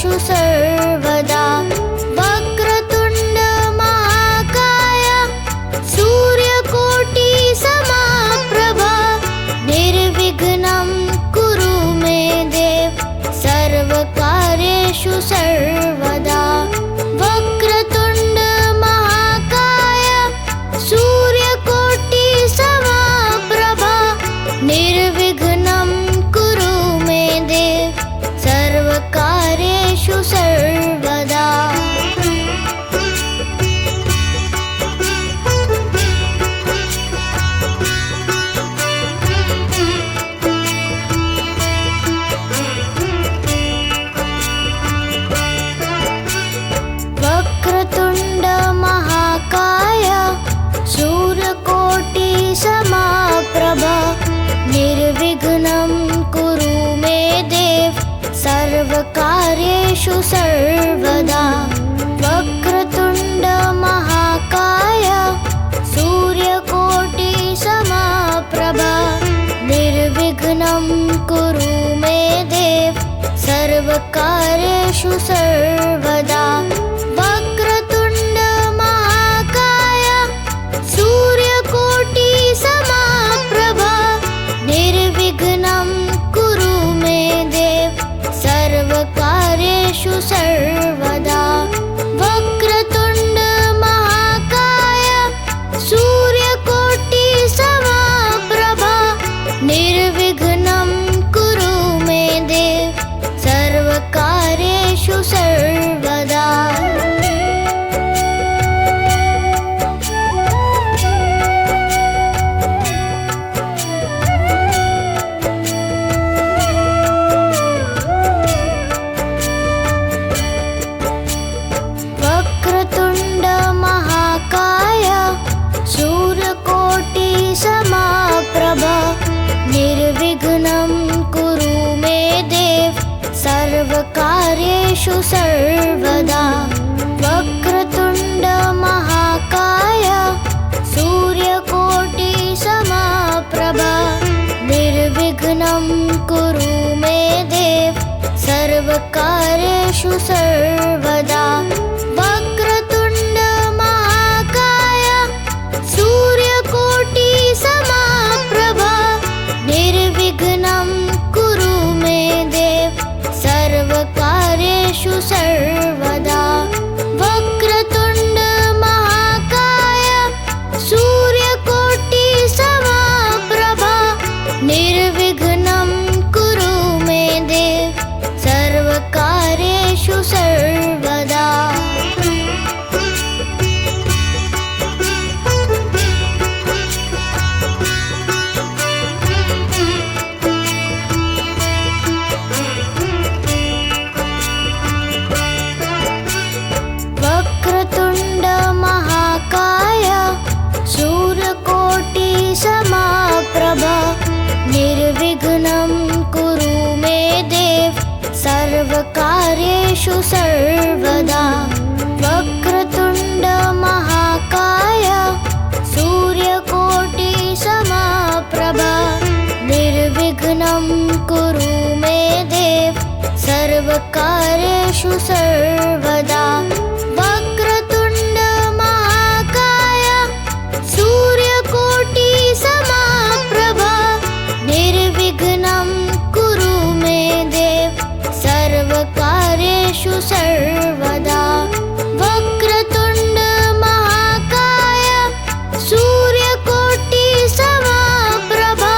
कार्येषु सर्वदा वक्रतुण्ड महाकाय सूर्यकोटि समप्रभा निर्विघ्नं कुरु मे देव सर्वकार्येषु सर्वदा वक्रतुण्ड महाकाय सूर्यकोटि समप्रभा निर्विघ्नं कुरु मे देव सर्वकार्येषु सर्वदा वक्रतुण्ड महाकाय सूर्यकोटि समप्रभा निर्विघ्नं कुरु मे देव सर्वकार्येषु सर्वदा वक्रतुण्ड महाकाय सूर्यकोटि समप्रभा निर्विघ्नं कुरु मे देव सर्वकार्येषु सर्वदा वक्रतुण्ड महाकाय सूर्यकोटि समप्रभा निर्विघ्नं कुरु मे देव सर्वकार्येषु सर्वदा वक्रतुण्ड महाकाय सूर्यकोटि समप्रभा निर्विघ्नं कुरु मे देव सर्वकार्येषु सर्वदा वक्रतुण्ड महाकाय सूर्यकोटि समप्रभा निर्विघ्नं कुरु मे देव सर्वकार्येषु सर्वदा वक्रतुण्ड महाकाय सूर्यकोटि समप्रभा निर्विघ्नं कुरु मे देव सर्वकार्येषु सर्वदा वक्रतुण्ड महाकाय सूर्यकोटि समप्रभा निर्विघ्नं कुरु मे देव सर्वकार्येषु सर्वदा वक्रतुण्ड महाकाय सूर्यकोटि समप्रभा निर्विघ्नं कुरु मे देव सर्वकार्येषु सर्वदा वक्रतुण्ड महाकाय सूर्यकोटि समप्रभा निर्विघ्नं कुरु मे देव सर्वकार्येषु सर्वदा वक्रतुण्ड महाकाय सूर्यकोटि समप्रभा निर्विघ्नं कुरु मे देव सर्वकार्येषु सर्वदा वक्रतुण्ड महाकाय सूर्यकोटि समप्रभा निर्विघ्नं कुरु मे देव सर्वकार्येषु सर्वदा वक्रतुण्ड महाकाय सूर्यकोटि समप्रभा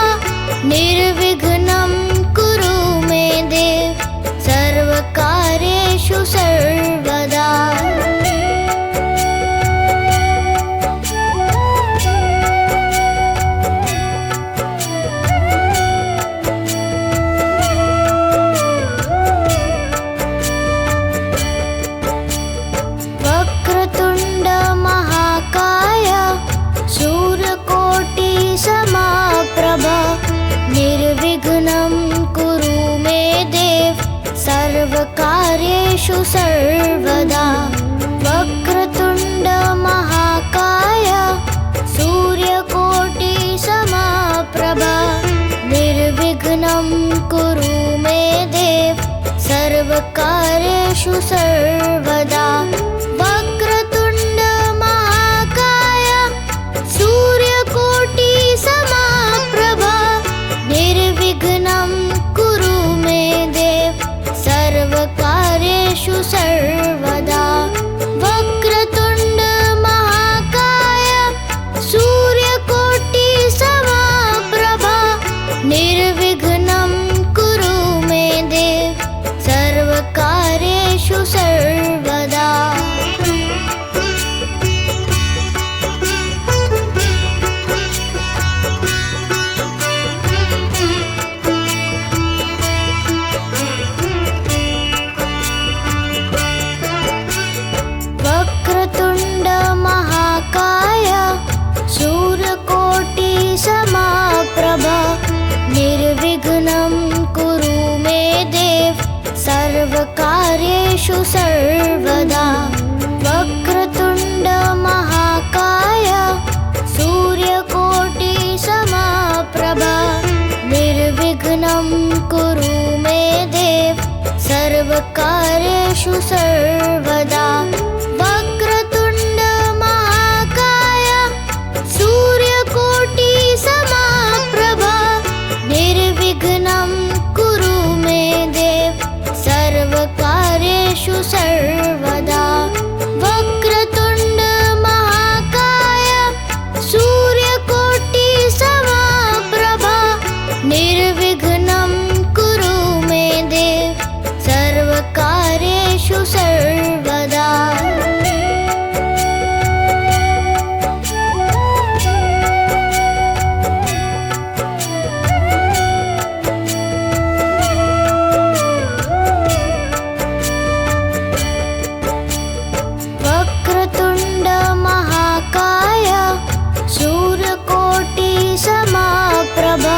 निर्विघ्नं कुरु मे देव सर्वकार्येषु सर्वदा वक्रतुण्ड महाकाय सूर्यकोटि समप्रभा निर्विघ्नं कुरु मे देव सर्वकार्येषु सर्वदा वक्रतुण्ड महाकाय सूर्यकोटि समप्रभा निर्विघ्नं कुरु मे देव सर्वकार्येषु सर्वकार्येषु सर्वदा वक्रतुण्ड महाकाय सूर्यकोटि समप्रभा निर्विघ्नं कुरु मे देव सर्वकार्येषु सर्वदा वक्रतुण्ड महाकाय सूर्यकोटि समप्रभा निर्विघ्नं कुरु मे देव सर्वकार्येषु सर्वदा वक्रतुण्ड महाकाय सूर्यकोटि समप्रभा निर्विघ्नं कुरु मे देव सर्वकार्येषु सर्वदा वक्रतुण्ड महाकाय सूर्यकोटि समप्रभा निर्विघ्नं कुरु मे देव सर्वकार्येषु सर्वदा वक्रतुण्ड महाकाय सूर्यकोटि समप्रभा निर्विघ्नं कुरु मे देव सर्वकार्येषु सर्वदा वक्रतुण्ड महाकाय सूर्यकोटि समप्रभा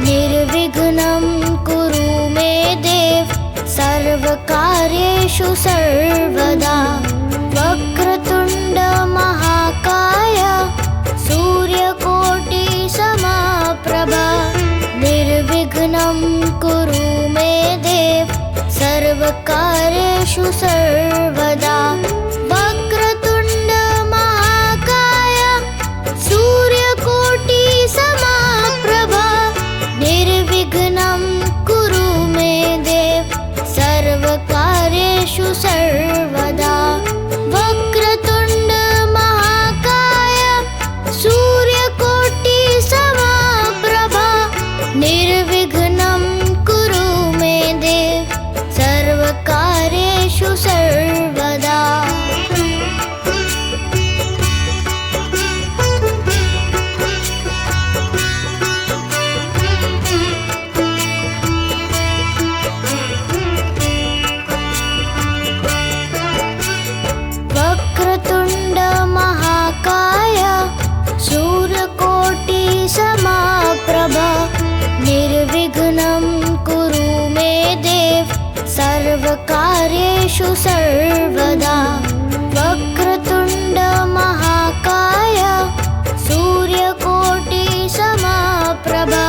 निर्विघ्नं कुरु मे देव सर्वकार्येषु सर्वदा वक्रतुण्ड महाकाय सूर्यकोटि समप्रभा निर्विघ्नं कुरु मे देव सर्वकार्येषु सर्वदा वक्रतुण्ड महाकाय सूर्यकोटि समप्रभा निर्विघ्नं कुरु मे देव सर्वकार्येषु सर्वदा वक्रतुण्ड महाकाय सूर्यकोटि समप्रभा निर्विघ्नं कुरु मे देव सर्वकार्येषु सर्वदा वक्रतुण्ड महाकाय सूर्यकोटि समप्रभा निर्विघ्नं कुरु मे देव सर्वकार्येषु सर्वदा वक्रतुण्ड महाकाय सूर्यकोटि समप्रभा निर्विघ्नं कुरु मे देव सर्वकार्येषु सर्वदा वक्रतुण्ड महाकाय सूर्यकोटि समप्रभा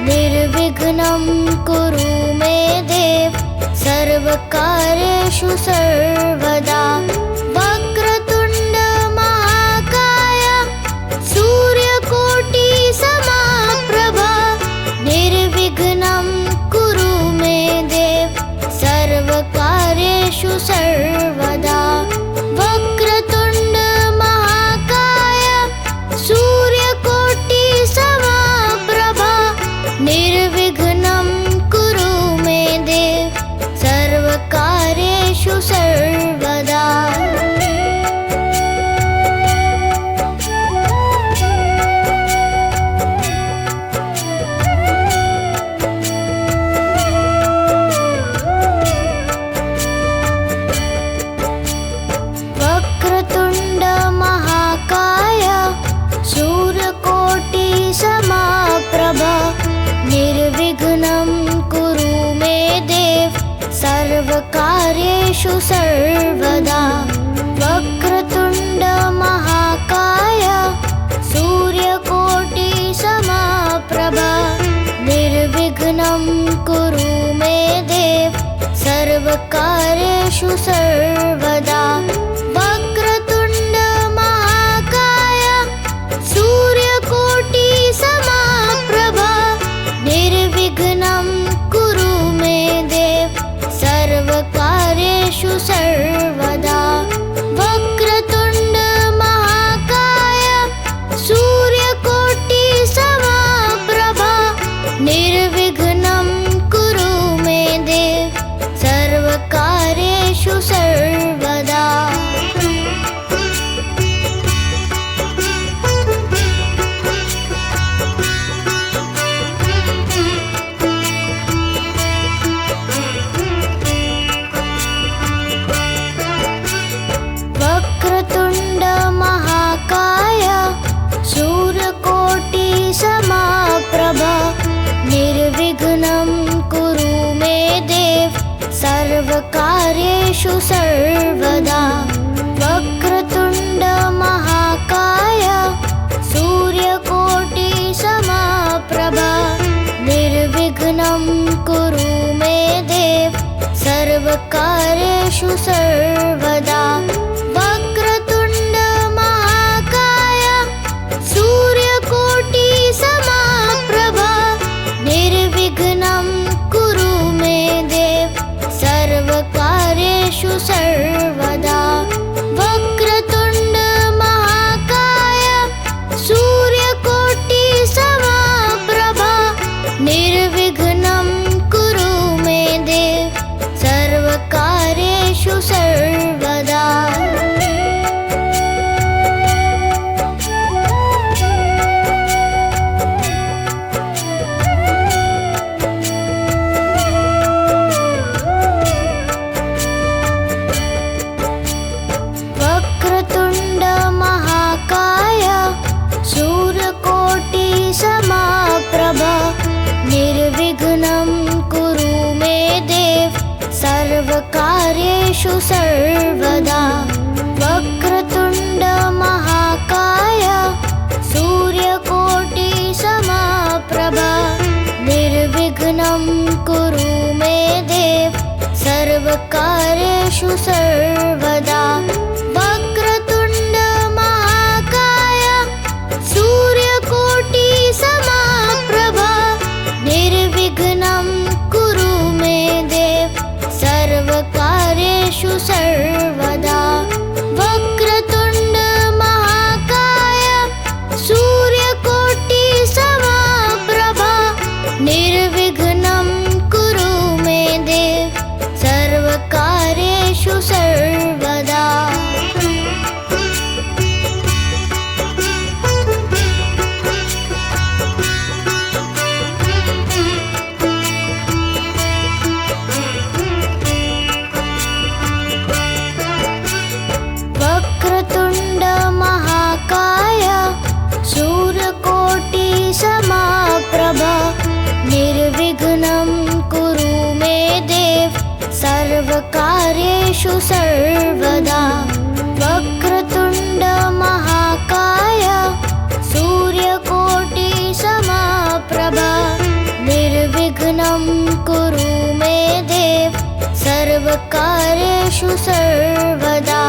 निर्विघ्नं कुरु मे देव सर्वकार्येषु सर्वदा वक्रतुण्ड महाकाय सूर्यकोटि समप्रभा निर्विघ्नं कुरु मे देव सर्वकार्येषु सर्वदा वक्रतुण्ड महाकाय सूर्यकोटि समप्रभा निर्विघ्नं कुरु मे देव सर्वकार्येषु सर्वदा वक्रतुण्ड महाकाय सूर्यकोटि समप्रभा निर्विघ्नं कुरु मे देव सर्वकार्येषु सर्वदा वक्रतुण्ड महाकाय सूर्यकोटि समप्रभा निर्विघ्नं कुरु मे देव सर्वकार्येषु सर्वकार्येषु सर्वदा वक्रतुण्ड महाकाय सूर्यकोटि समप्रभा निर्विघ्नं कुरु मे देव सर्वकार्येषु सर्वदा वक्रतुण्ड महाकाय सूर्यकोटि समप्रभा निर्विघ्नं कुरु मे देव सर्वकार्येषु सर्वदा वक्रतुण्ड महाकाय सूर्यकोटि समप्रभा निर्विघ्नं कुरु मे देव सर्वकार्येषु सर्वदा वक्रतुण्ड महाकाय सूर्यकोटि समप्रभा निर्विघ्नं कुरु मे देव सर्वकार्येषु सर्वदा वक्रतुण्ड महाकाय सूर्यकोटि समप्रभा निर्विघ्नं कुरु मे देव सर्वकार्येषु सर्वदा वक्रतुण्ड महाकाय सूर्यकोटि समप्रभा निर्विघ्नं कुरु मे देव सर्वकार्येषु सर्वदा वक्रतुण्ड महाकाय सूर्यकोटि समप्रभा निर्विघ्नं कुरु मे देव सर्वकार्येषु सर्वदा वक्रतुण्ड महाकाय सूर्यकोटि समप्रभा निर्विघ्नं कुरु मे देव सर्वकार्येषु सर्वदा वक्रतुण्ड महाकाय सूर्यकोटि समप्रभा निर्विघ्नं कुरु मे देव सर्वकार्येषु सर्वदा वक्रतुण्ड महाकाय सूर्यकोटि समप्रभा निर्विघ्नं कुरु मे देव सर्वकार्येषु सर्वदा वक्रतुण्ड महाकाय सूर्यकोटि समप्रभा निर्विघ्नं कुरु मे देव सर्वकार्येषु सर्वदा वक्रतुण्ड महाकाय सूर्यकोटि समप्रभा निर्विघ्नं कुरु मे देव सर्वकार्येषु सर्वदा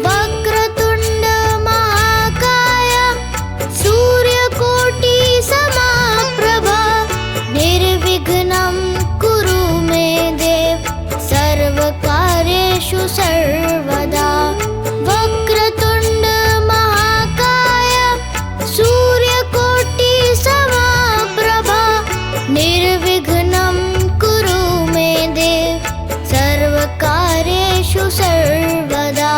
वक्रतुण्ड महाकाय सूर्यकोटि समप्रभा निर्विघ्नं कुरु मे देव सर्वकार्येषु सर्वदा वक्रतुण्ड महाकाय सूर्यकोटि समप्रभा निर्विघ्नं कुरु मे देव सर्वकार्येषु सर्वदा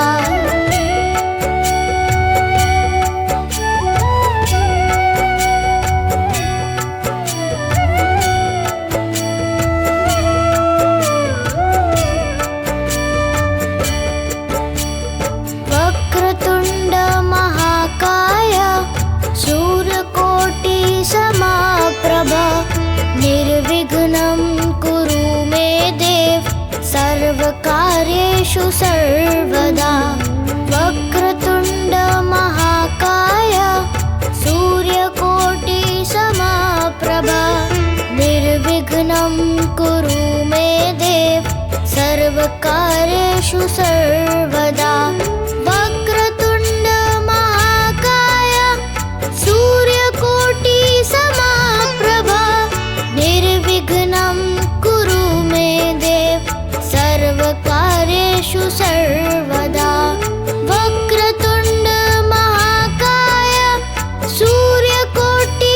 वक्रतुण्ड महाकाय सूर्यकोटि समप्रभा निर्विघ्नं कुरु मे देव सर्वकार्येषु सर्वदा वक्रतुण्ड महाकाय सूर्यकोटि समप्रभा निर्विघ्नं कुरु मे देव सर्वकार्येषु सर्वकार्येषु सर्वदा वक्रतुण्ड महाकाय सूर्यकोटि समप्रभा निर्विघ्नं कुरु मे देव सर्वकार्येषु सर्वदा वक्रतुण्ड महाकाय सूर्यकोटि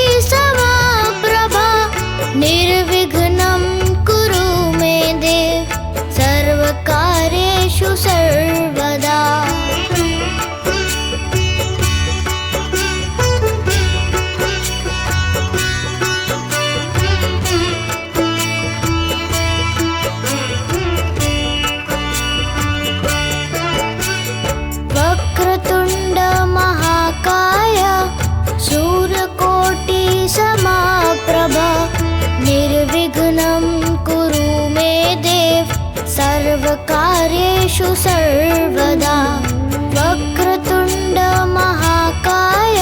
समप्रभा निर्विघ्नं कुरु मे देव सर्वकार्येषु सर्वदा वक्रतुण्ड महाकाय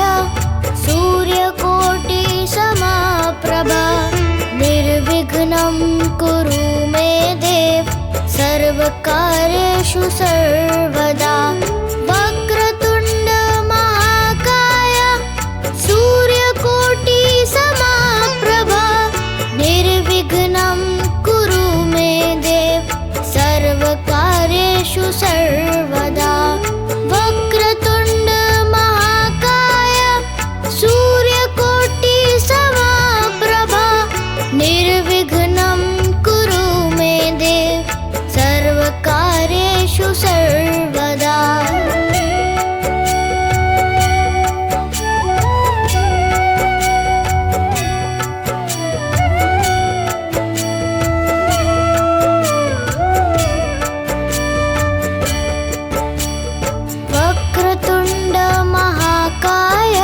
सूर्यकोटि समप्रभा निर्विघ्नं कुरु मे देव सर्वकार्येषु सर्वदा वक्रतुण्ड महाकाय सूर्यकोटि समप्रभा निर्विघ्नं कुरु मे देव सर्वकार्येषु सर्वदा वक्रतुण्ड महाकाय सूर्यकोटि समप्रभा निर्विघ्नं कुरु मे देव सर्वकार्येषु सर्वदा वक्रतुण्ड महाकाय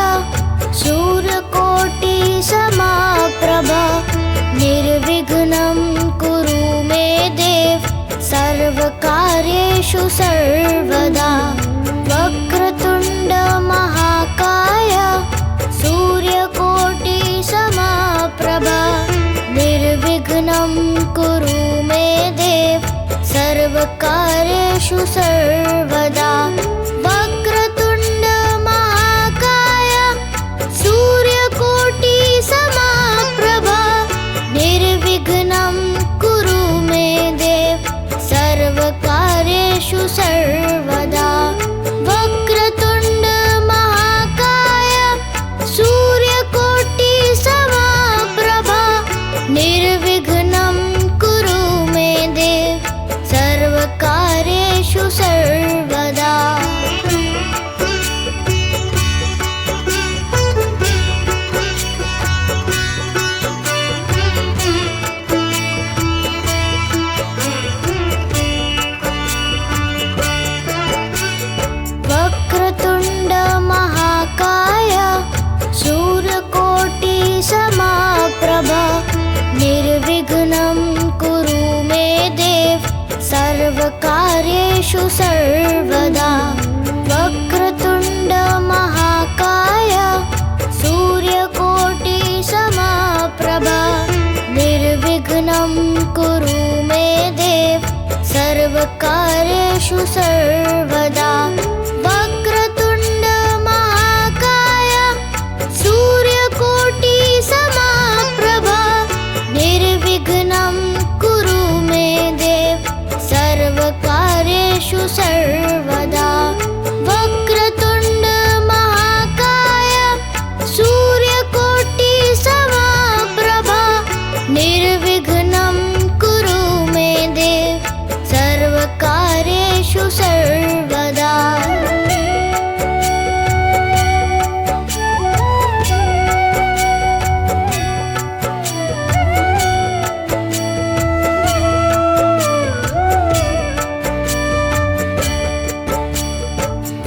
सूर्यकोटि समप्रभा निर्विघ्नं कुरु मे देव सर्वकार्येषु सर्वदा वक्रतुण्ड महाकाय सूर्यकोटि समप्रभा निर्विघ्नं कुरु मे देव सर्वकार्येषु सर्वदा वक्रतुण्ड महाकाय सूर्यकोटि समप्रभा निर्विघ्नं कुरु मे देव सर्वकार्येषु सर्वदा वक्रतुण्ड महाकाय सूर्यकोटि समप्रभा निर्विघ्नं कुरु मे देव सर्वकार्येषु सर्वदा वक्रतुण्ड महाकाय सूर्यकोटि समप्रभा निर्विघ्नं कुरु मे देव सर्वकार्येषु सर्वदा वक्रतुण्ड महाकाय सूर्यकोटि समप्रभा निर्विघ्नं कुरु मे देव सर्वकार्येषु सर्वदा वक्रतुण्ड महाकाय सूर्यकोटि समप्रभा निर्विघ्नं कुरु मे देव सर्वकार्येषु सर्वदा वक्रतुण्ड महाकाय सूर्यकोटि समप्रभा निर्विघ्नं कुरु मे देव सर्वकार्येषु सर्वदा वक्रतुण्ड महाकाय सूर्यकोटि समप्रभा निर्विघ्नं कुरु मे देव सर्वकार्येषु सर्वदा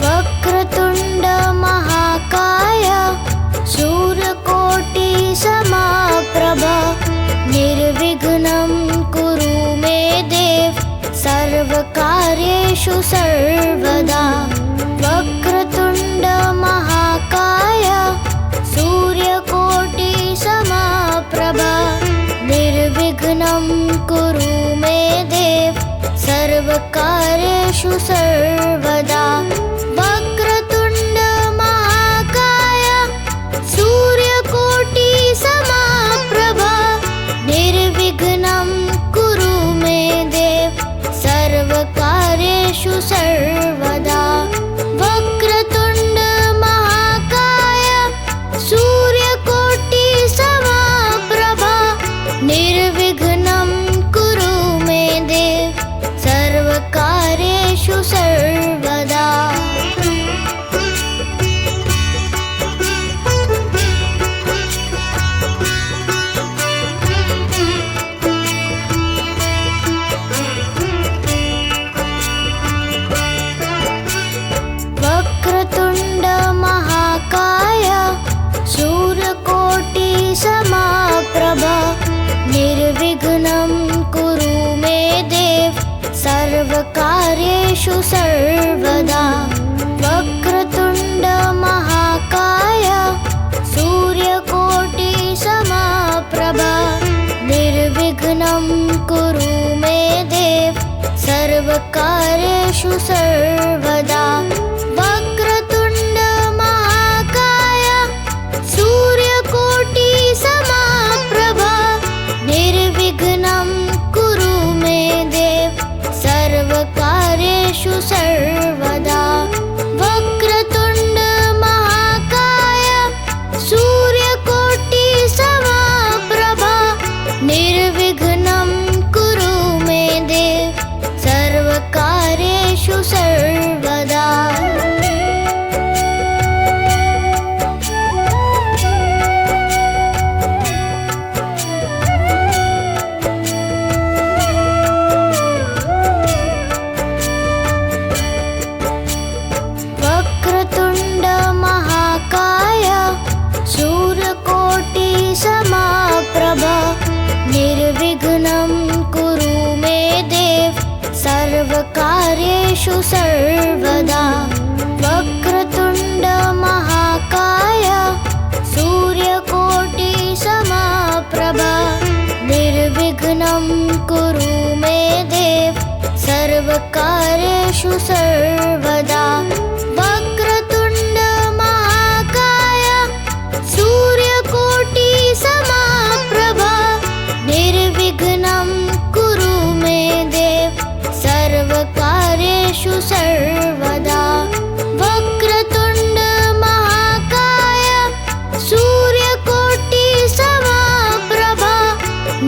वक्रतुण्ड महाकाय सूर्यकोटि समप्रभा निर्विघ्नं कुरु मे देव सर्वकार्येषु सर्वदा वक्रतुण्ड महाकाय सूर्यकोटि समप्रभा निर्विघ्नं कुरु मे देव सर्वकार्येषु सर्वकार्येषु सर्वदा वक्रतुण्ड महाकाय सूर्यकोटि समप्रभा निर्विघ्नं कुरु मे देव सर्वकार्येषु सर्वदा वक्रतुण्ड महाकाय सूर्यकोटि समप्रभा निर्विघ्नं कुरु मे देव सर्वकार्येषु सर्वदा वक्रतुण्ड महाकाय सूर्यकोटि समप्रभा निर्विघ्नं कुरु मे देव सर्वकार्येषु सर्वदा वक्रतुण्ड महाकाय सूर्यकोटि समप्रभा निर्विघ्नं कुरु मे देव सर्वकार्येषु सर्वदा वक्रतुण्ड महाकाय सूर्यकोटि समप्रभा निर्विघ्नं कुरु मे देव सर्वकार्येषु सर्वदा वक्रतुण्ड महाकाय सूर्यकोटि समप्रभा निर्विघ्नं कुरु मे देव सर्वकार्येषु सर्वदा वक्रतुण्ड महाकाय सूर्यकोटि समप्रभा निर्विघ्नं कुरु मे देव सर्वकार्येषु सर्वदा वक्रतुण्ड महाकाय सूर्यकोटि समप्रभा निर्विघ्नं कुरु मे देव सर्वकार्येषु सर्वदा वक्रतुण्ड महाकाय सूर्यकोटि समप्रभा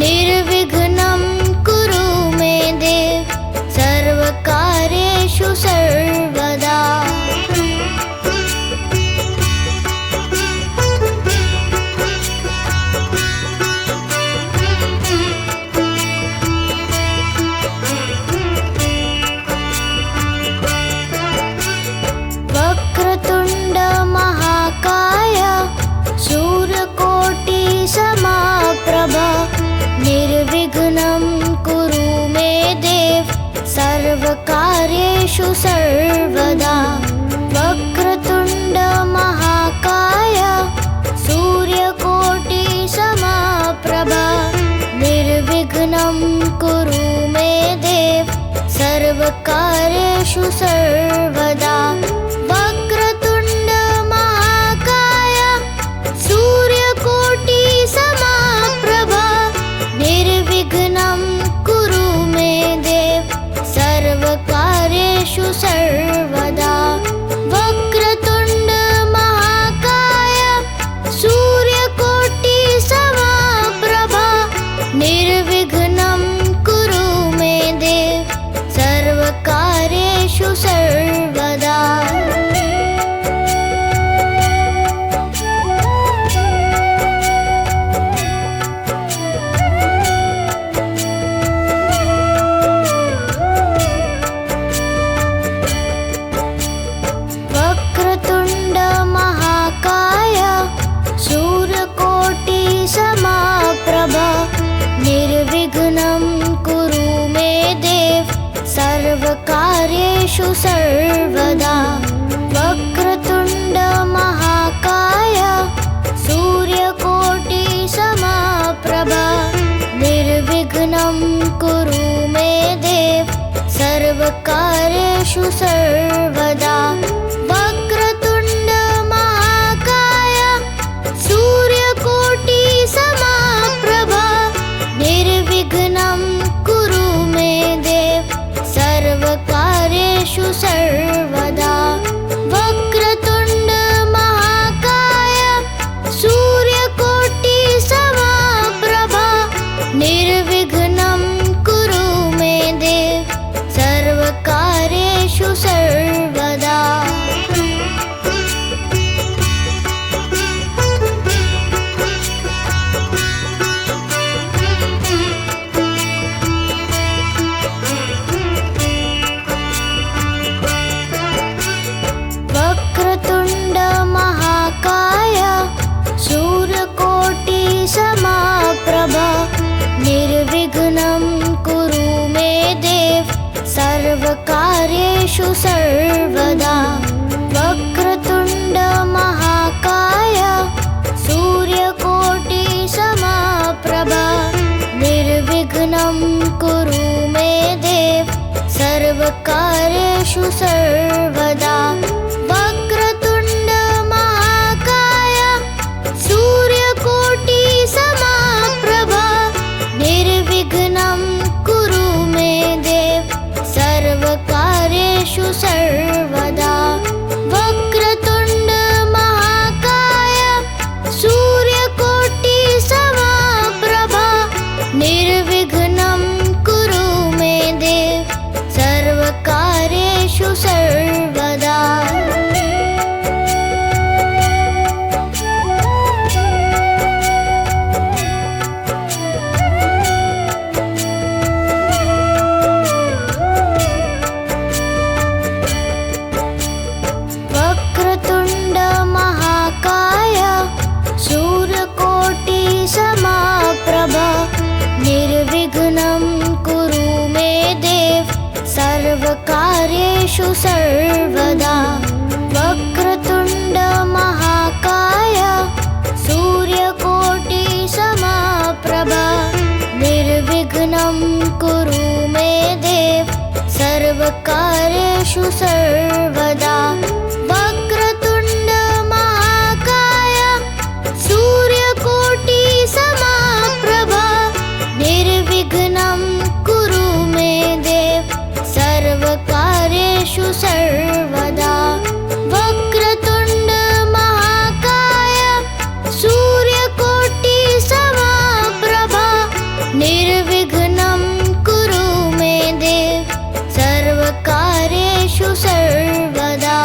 निर्विघ्नं कुरु मे देव सर्वकार्येषु सर्वदा वक्रतुण्ड महाकाय सूर्यकोटि समप्रभा निर्विघ्नं कुरु मे देव सर्वकार्येषु सर्वदा वक्रतुण्ड महाकाय सूर्यकोटि समप्रभा निर्विघ्नं कुरु मे देव सर्वकार्येषु सर्वदा वक्रतुण्ड महाकाय सूर्यकोटि समप्रभा निर्विघ्नं कुरु मे देव सर्वकार्येषु सर्वदा वक्रतुण्ड महाकाय सूर्यकोटि समप्रभा निर्विघ्नं कुरु मे देव सर्वकार्येषु सर्वदा वक्रतुण्ड महाकाय सूर्यकोटि समप्रभा निर्विघ्नं कुरु मे देव सर्वकार्येषु सर्वदा वक्रतुण्ड महाकाय सूर्यकोटि समप्रभा निर्विघ्नं कुरु मे देव सर्वकार्येषु सर्वदा वक्रतुण्ड महाकाय सूर्यकोटि समप्रभा निर्विघ्नं कुरु मे देव सर्वकार्येषु सर्वकार्येषु सर्वदा वक्रतुण्ड महाकाय सूर्यकोटि समप्रभा निर्विघ्नं कुरु मे देव सर्वकार्येषु सर्वदा वक्रतुण्ड महाकाय सूर्यकोटि समप्रभा निर्विघ्नं कुरु मे देव सर्वकार्येषु सर्वदा वक्रतुण्ड महाकाय सूर्यकोटि समप्रभा निर्विघ्नं कुरु मे देव सर्वकार्येषु सर्वदा वक्रतुण्ड महाकाय सूर्यकोटि समप्रभा निर्विघ्नं कुरु मे देव सर्वकार्येषु सर्वदा वक्रतुण्ड महाकाय सूर्यकोटि समप्रभा निर्विघ्नं कुरु मे देव सर्वकार्येषु सर्वदा वक्रतुण्ड महाकाय सूर्यकोटि समप्रभा निर्विघ्नं कुरु मे देव सर्वकार्येषु सर्वदा वक्रतुण्ड महाकाय सूर्यकोटि समप्रभा निर्विघ्नं कुरु मे देव सर्वकार्येषु सर्वदा वक्रतुण्ड महाकाय सूर्यकोटि समप्रभा निर्विघ्नं कुरु मे देव सर्वकार्येषु सर्वदा वक्रतुण्ड महाकाय सूर्यकोटि समप्रभा निर्विघ्नं कुरु मे देव सर्वकार्येषु सर्वदा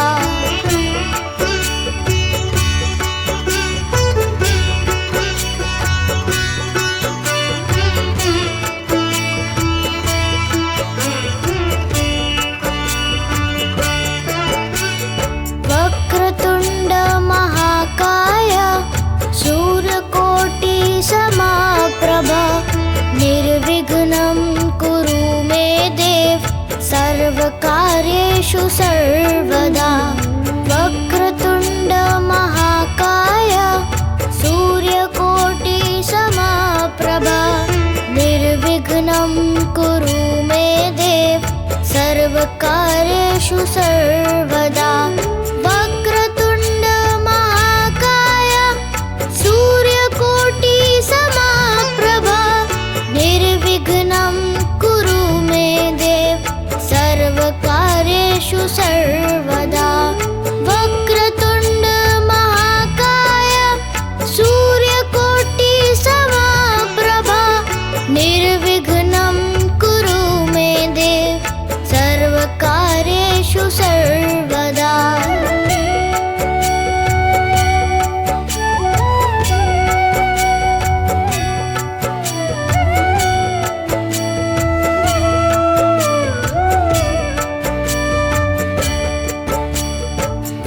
वक्रतुण्ड महाकाय सूर्यकोटि समप्रभा निर्विघ्नं कुरु मे देव सर्वकार्येषु सर्वदा वक्रतुण्ड महाकाय सूर्यकोटि समप्रभा निर्विघ्नं कुरु मे देव सर्वकार्येषु सर्वदा वक्रतुण्ड महाकाय सूर्यकोटि समप्रभा निर्विघ्नं कुरु मे देव सर्वकार्येषु सर्वदा वक्रतुण्ड महाकाय सूर्यकोटि समप्रभा निर्विघ्नं कुरु मे देव सर्वकार्येषु सर्वदा वक्रतुण्ड महाकाय सूर्यकोटि समप्रभा निर्विघ्नं कुरु मे देव सर्वकार्येषु सर्वदा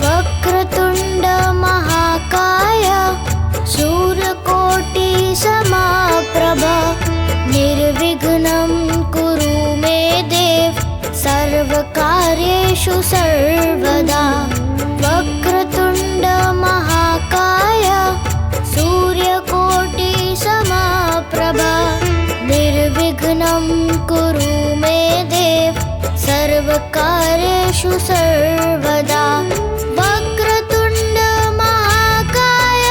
वक्रतुण्ड महाकाय सूर्यकोटि समप्रभा निर्विघ्नं कुरु मे देव सर्वकार्येषु सर्वदा वक्रतुण्ड महाकाय सूर्यकोटि समप्रभा निर्विघ्नं कुरु मे देव सर्वकार्येषु सर्वकार्येषु सर्वदा वक्रतुण्ड महाकाय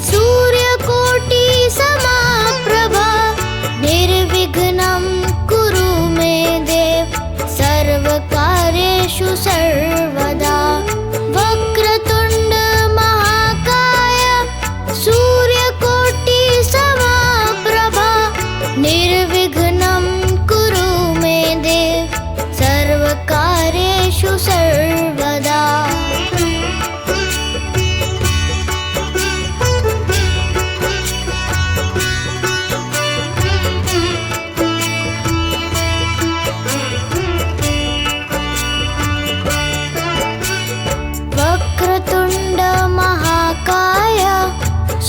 सूर्यकोटि समप्रभा निर्विघ्नं कुरु मे देव सर्वकार्येषु सर्वदा वक्रतुण्ड महाकाय सूर्यकोटि समप्रभा निर्विघ्नं कुरु मे देव सर्वकार्येषु सर्वदा वक्रतुण्ड महाकाय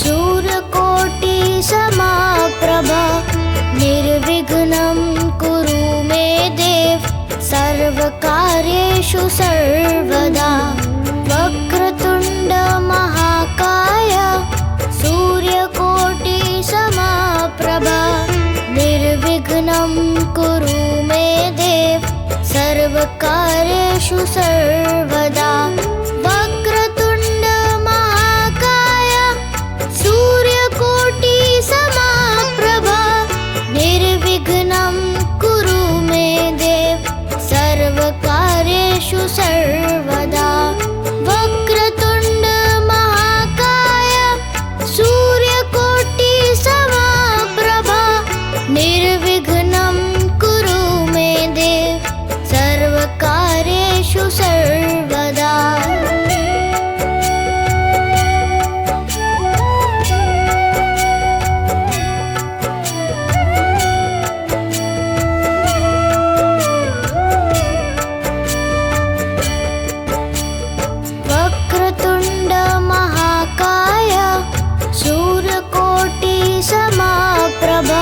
सूर्यकोटि समप्रभा निर्विघ्नं कुरु मे देव सर्वकार्येषु सर्वदा वक्रतुण्ड महाकाय सूर्यकोटि समप्रभा निर्विघ्नं कुरु मे देव सर्वकार्येषु सर्वदा वक्रतुण्ड महाकाय सूर्यकोटि समप्रभा निर्विघ्नं कुरु मे देव सर्वकार्येषु सर्वदा वक्रतुण्ड महाकाय सूर्यकोटि समप्रभा निर्विघ्नं कुरु मे देव सर्वकार्येषु सर्वदा वक्रतुण्ड महाकाय सूर्यकोटि समप्रभा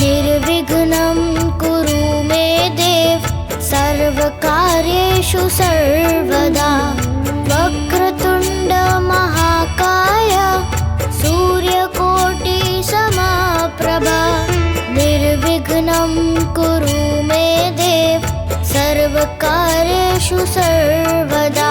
निर्विघ्नं कुरु मे देव सर्वकार्येषु सर्वदा वक्रतुण्ड महाकाय सूर्यकोटि समप्रभा निर्विघ्नं कुरु मे देव सर्वकार्येषु सर्वदा